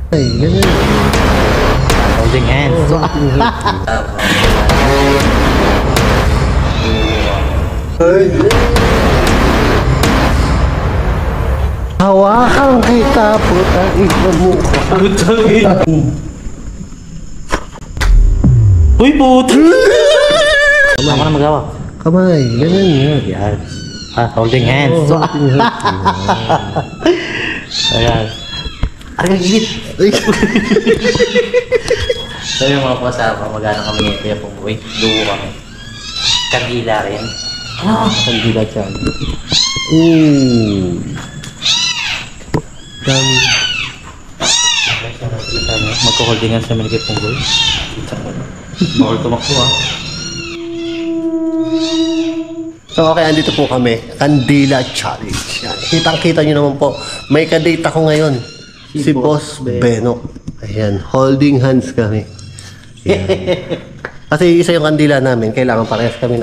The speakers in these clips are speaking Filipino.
Ay, ganun. Holding hands. Hawakan kita, putang ina mo. Uy, puto! Ako na magawa. Kamay, ganun yan. Yan. Holding hands. Ayan. Ay, ang init. So yung mga kasama, magana kami ngayon, kaya pumuwi. Lugo kami. Kandila rin. Kandila dyan. Ooh. Dami. Magko-holding hands namin kay Punggoy. Bawal tumakbo ah. So okay, andito po kami. Kandila Challenge. Yan. Kitang-kita nyo naman po. May kadate ako ngayon. Si Boss Benok. Ayan, holding hands kami. Ayan. Kasi isa yung kandila namin, kailangan parehas kami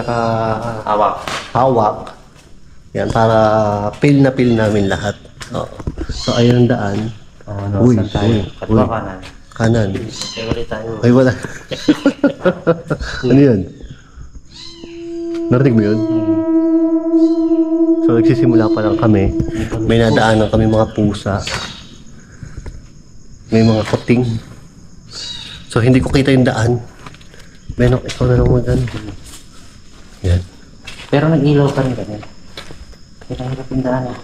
hawak. Yan, para feel namin lahat. Oo. So ayun ang daan. Uy, kaliwa kanan. Kanan. Kaya ulit tayo. Ay, wala. Ano yun? Narinig mo yun? So nagsisimula pa lang kami. May nadaanan kami mga pusa. May mga kuting. So hindi ko kita yung daan. Benok, ikaw na lang mag-ano. Yan. Pero nag-ilaw pa rin ganyan. Kaya hirap yung daan eh.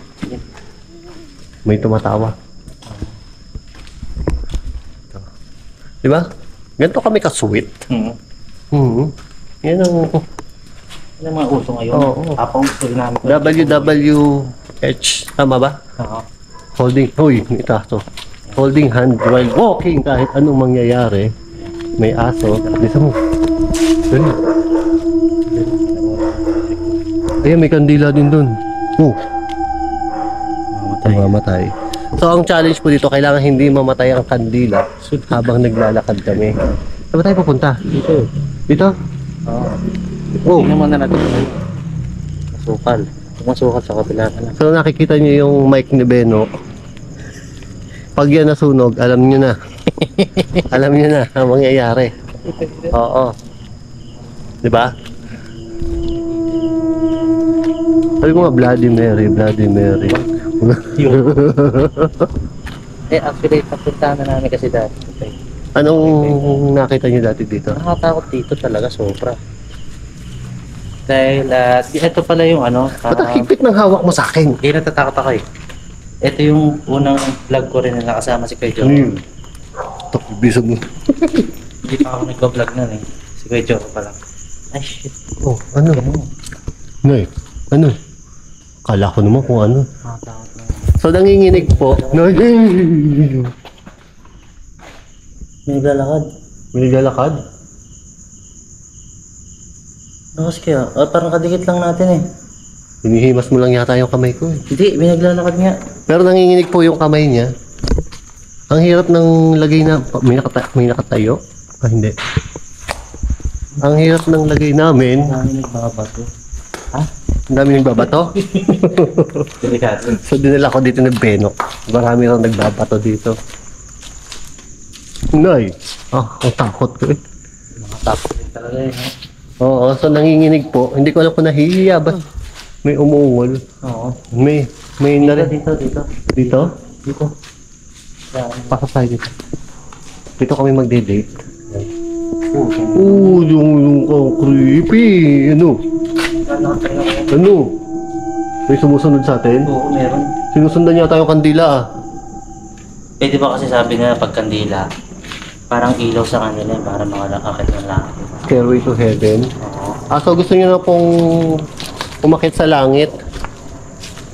May tumatawa. Di ba? Ganito kami ka-sweet. Yan ang... Yan ang mga uso ngayon. Oo. Tapang gusto rin namin. WWH. Tama ba? Oo. Holding... Uy, ito. Holding hand while walking kahit anong mangyayari. May aso. Bisa mo. Ganun. Ayan, may kandila din dun. Mamatay. So, ang challenge po dito, kailangan hindi mamatay ang kandila habang naglalakad kami. Saan ba tayo pupunta? Dito. Dito? Oo. Tingnan mo na natin. Masukal. Masukal sa kabila na lang. So, nakikita niyo yung mic ni Beno. Pag yan nasunog, alam niyo na. Alam niyo na ang mangyayari. Oo. Diba? Sabi ko nga, Bloody Mary. Actually, papuntahan na namin kasi dati. Anong nakita niyo dati dito? Nakatakot dito talaga, sobra. Dahil, ito pala yung ano. Ba't ang higpit ng hawak mo sa akin? Hindi natatakot ako eh. Ito yung unang vlog ko rin na nakasama si Kuya Joe. Bisog mo. Hindi pa ako nag-vlog nun eh. Si Kuya Joe pa lang. Ay shit. Oh, ano? Nay, ano? Kala ko naman kung ano. Nakatakot na. So, nanginginig po. Nay! May naglalakad. May naglalakad? Nakas kaya? Parang kadikit lang natin eh. Hinihimas mo lang yata yung kamay ko eh. Hindi, may naglalakad nga. Pero nanginginig po yung kamay niya. Ang hirap ng lagay na... May nakatayo? Hindi. Ang hirap ng lagay namin... Ang dami nagbabato. Ha? Ang dami nagbabato? Delikado. So dinala ko dito ng Benok. Marami raw nagbabato dito. Nay! Ang takot ko eh. Nakatakot din talaga eh. Oo, so nanginginig po. Hindi ko alam kung nahihiya ba. May umuungol. Oo. May Dito. Dito? Dito. Yan. Pasok tayo dito. Dito kami magde-date. Oo. Yung creepy. Ano? May sumusunod sa atin? Oo, meron. Sinusundan yata yung kandila ah. Eh di ba kasi sabi nila pag kandila, parang ilaw sa kanila eh, para makakakit ng langit. Stairway to heaven. Oo. So gusto niyo na pong umakit sa langit?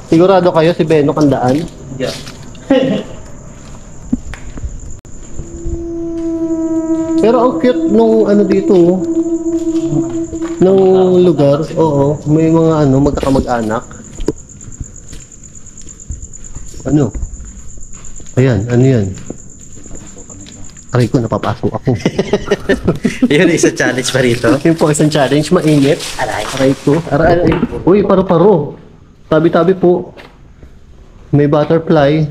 Sigurado kayo si Beno kandaan? Yeah. Pero ang cute nung ano dito, nung lugar. Oo, may mga magkakamag-anak. Ano? Ayan, ano yan? Aray ko, napapasok ako. Yun, isang challenge pa rito. Yun po, isang challenge, mainit. Aray ko. Aray. Uy, paro-paro. Tabi-tabi po. May butterfly.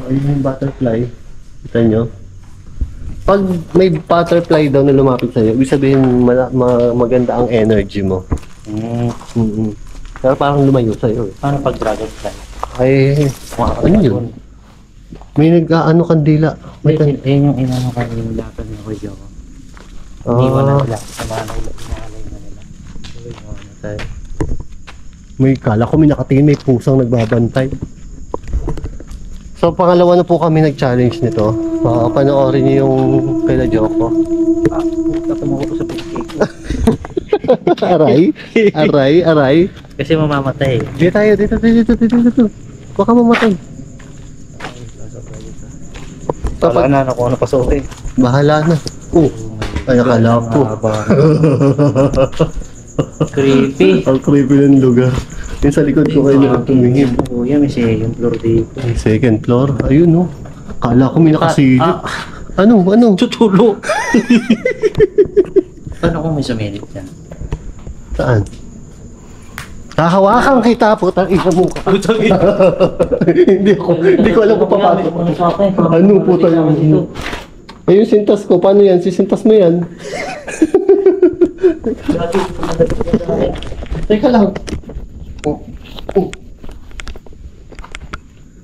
ayun yung butterfly. Kita nyo? Pag may butterfly daw na lumapit sa'yo, ibig sabihin maganda ang energy mo. Mm-mm. Pero parang lumayo sa'yo. Paano pag dragonfly? Ay, ano yun? May nag-ano kandila. May Ayun yung inano kanina laban ng Kuya Joe. Iniwan na nila. Namalay na nila. May kala ko may nakatingin, may pusang nagbabantay. So pangalawa na po kami nag-challenge nito. Panoorin niyo yung kay na Joko. Tatumawa ko sa pancake. Aray. Kasi mamamatay. Dito. Baka mamatay. Wala na ako ano pasukin. Bahala na. Ay, akala ko. Creepy. Ang creepy ng lugar. Yung sa likod ko kayo na tumingin. Kuya, may second floor dito. Second floor? Ayun, no. Akala ko may nakasilip. Ano? Tutulo. Paano kung may sumilip yan? Saan? Hahawakan kita po, ina mo ka. Hindi ko alam kung papasok. Ano po tayo? Ayun, sintas ko. Paano yan? Sisintas mo yan. Teka lang.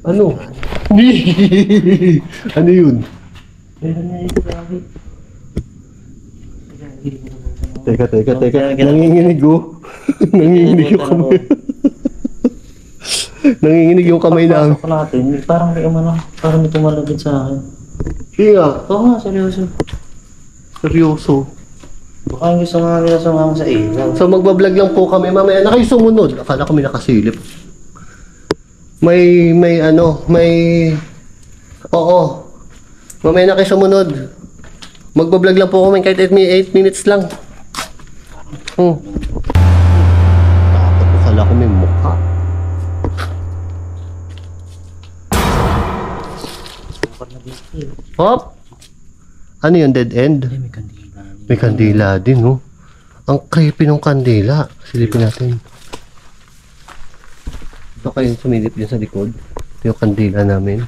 Ano? Ano yun? Teka. Nanginginig oh. Nanginginig yung kamay. Nanginginig yung kamay namin. Pagpasok natin, parang may umano, parang may tumalagid sa akin. Sige nga. Oo nga, seryoso. Seryoso. Baka yung gusto nga nila sumama sa ilaw. So magbablog lang po kami. Mamaya na kayo sumunod. Akala ko may nakasilip. May Oo. Mamaya na kayo sumunod. Magbablog lang po kami kahit 8 minutes lang. Takot akala ko may mukha. Hop! Ano yun? Dead end? Ay, may kandila. May kandila din, no? Ang creepy ng kandila. Silipin natin. Ito kayong sumilip dyan sa likod. Ito yung kandila namin.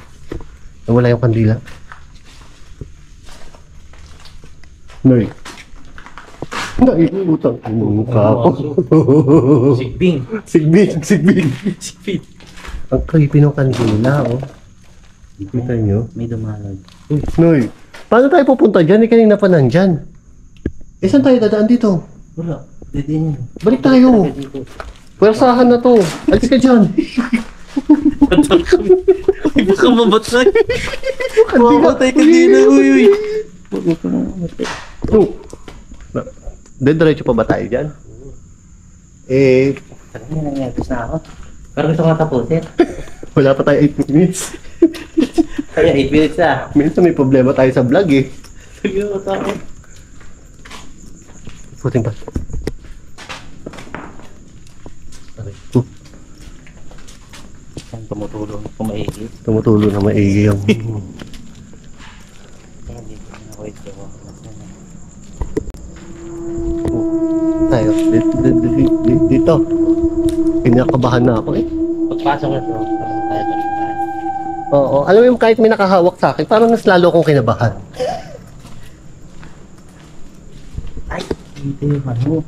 Wala yung kandila. Noy. Naikutang ang mukha ko. Sigbing. Sigbing. Ang creepy ng kandila, oh. Kita nyo? May dumalag. Noy, paano tayo pupunta dyan? Kanina pa nandyan. Saan tayo dadaan dito? Wala. Dead end. Balik tayo. Pwersahan na to. Alis ka dyan. Ay, baka mamatay. Mamatay ka din na, uy. Huwag ka mamatay. Diretso pa ba tayo dyan? Ano yung nangyari na ako? Pero gusto ko tapusin. Wala pa tayo 8 minutes. Kaya 8 minutes na. Minsan may problema tayo sa vlog eh. Seryoso ako. Puting pa. Tumutulong kung maigi. Tumutulo na maigi yung... Kaya dito na ako ito. Tayo. Dito. Kinakabahan na ako eh. Pagpasok na ito, tayo pagpasok. Oo. Alam mo yung kahit may nakahawak sa akin, parang mas lalo akong kinabahan. Ay, dito yung ano.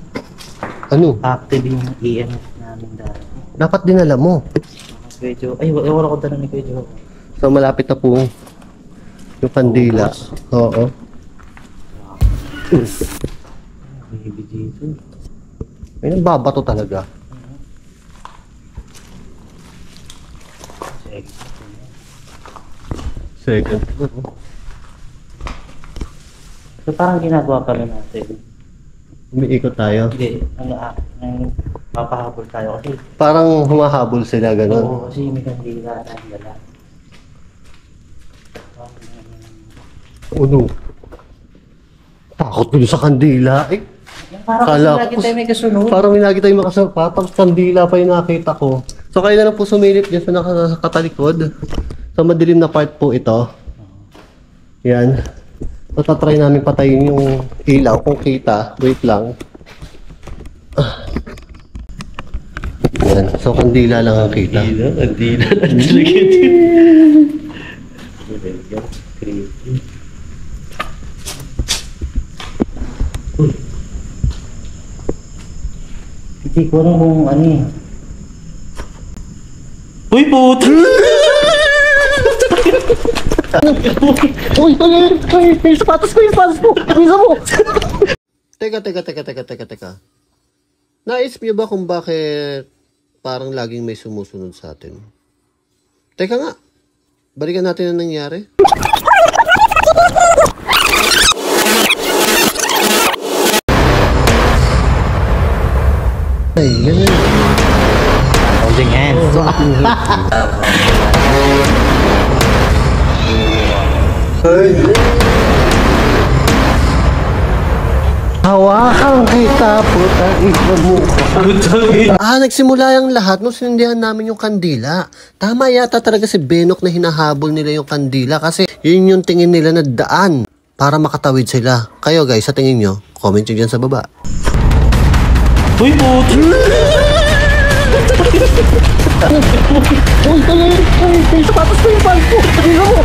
Ano? Active yung EMF namin dati. Dapat dinala mo. Kuya Joe. Ay, wala ko dala ni Kuya Joe. So malapit na po yung kandila. Oo. Baby dito. May nagbabato talaga. Second. So parang ginagawa pala natin. Umiikot tayo. Hindi, papahabol tayo kasi. Parang humahabol sila, ganun. Oo, kasi may kandila na dala. Uno. Takot ko sa kandila. Eh, Parang Kala kasi lagi ko- tayo may kasunod. parang may lagi tayong makasunod. Parang kandila pa yung nakita ko. So kayo na lang po sumilip dyan sa nakakatalikod. Sa madilim na part po ito. Yan. So tatry namin patayin yung ilaw kung kita. Wait lang. Yan. So kandila lang ang kita. Kandila lang talaga. Hindi ko alam kung ano eh. Uy, puto! Uy, may sapatos ko, Bisa mo. Teka. Naisip niyo ba kung bakit parang laging may sumusunod sa atin? Teka nga, balikan natin ang nangyari. Ay, ganun. Holding hands. Hawakan kita, puta, mo. Nagsimula yung lahat nung sinindihan namin yung kandila. Tama yata talaga si Benok na hinahabol nila yung kandila kasi yun yung tingin nila na daan para makatawid sila. Kayo guys, sa tingin nyo, comment nyo dyan sa baba. Uy, puto! Uy, may sapatos ko, Bisa mo.